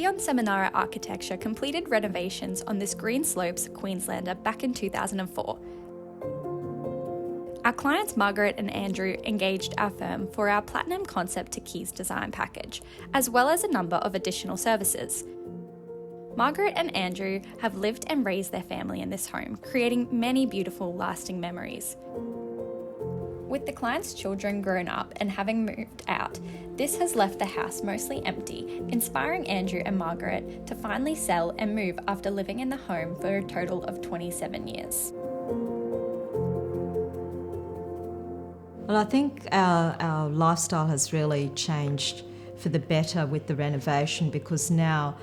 Dion Seminara Architecture completed renovations on this Greenslopes, Queenslander back in 2004. Our clients Margaret and Andrew engaged our firm for our Platinum Concept to Keys design package, as well as a number of additional services. Margaret and Andrew have lived and raised their family in this home, creating many beautiful, lasting memories. With the client's children grown up and having moved out, this has left the house mostly empty, inspiring Andrew and Margaret to finally sell and move after living in the home for a total of 27 years. Well, I think our lifestyle has really changed for the better with the renovation, because now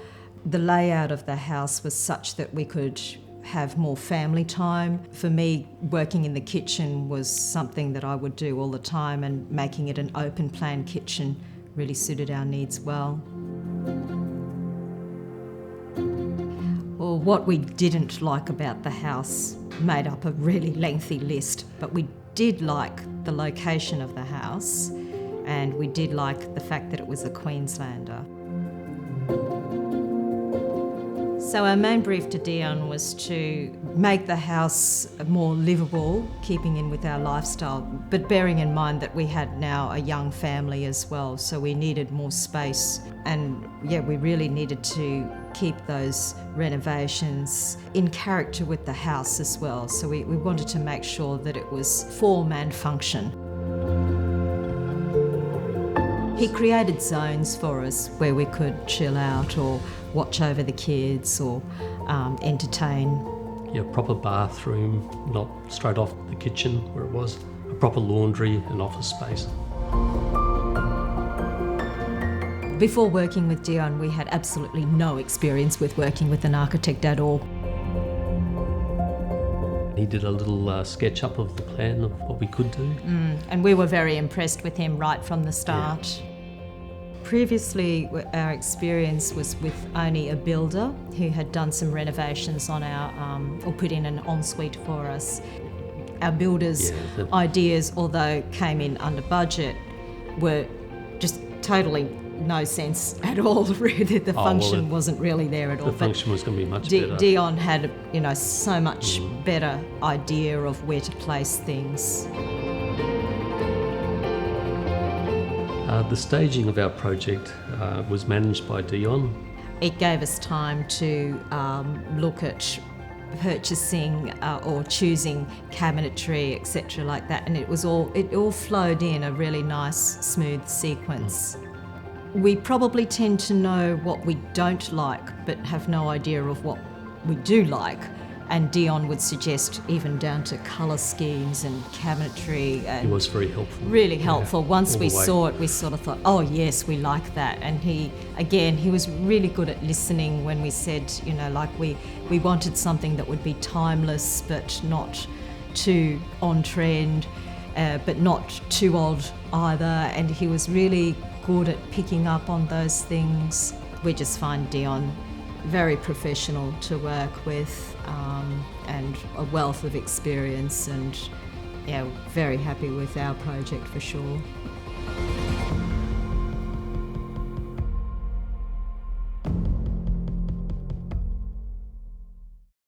the layout of the house was such that we could have more family time. For me, working in the kitchen was something that I would do all the time, and making it an open plan kitchen really suited our needs well. Well, what we didn't like about the house made up a really lengthy list, but we did like the location of the house, and we did like the fact that it was a Queenslander. So our main brief to Dion was to make the house more livable, keeping in with our lifestyle, but bearing in mind that we had now a young family as well, so we needed more space. And we really needed to keep those renovations in character with the house as well. So we wanted to make sure that it was form and function. He created zones for us where we could chill out or watch over the kids or entertain. Yeah, proper bathroom, not straight off the kitchen where it was. A proper laundry and office space. Before working with Dion, we had absolutely no experience with working with an architect at all. He did a little sketch up of the plan of what we could do. And we were very impressed with him right from the start. Yeah. Previously, our experience was with only a builder who had done some renovations on our, or put in an ensuite for us. Our builders' ideas, although came in under budget, were just totally no sense at all. Really, the function wasn't really there at all. The function was going to be much better. Dion had, so much better idea of where to place things. The staging of our project was managed by Dion. It gave us time to look at purchasing or choosing cabinetry, etc., like that, and it all flowed in a really nice, smooth sequence. We probably tend to know what we don't like, but have no idea of what we do like. And Dion would suggest even down to colour schemes and cabinetry. And he was very helpful. Really helpful. Once we saw it, we sort of thought, oh yes, we like that. And he was really good at listening when we said, we wanted something that would be timeless, but not too on trend, but not too old either. And he was really good at picking up on those things. We just find Dion very professional to work with, and a wealth of experience, and very happy with our project for sure.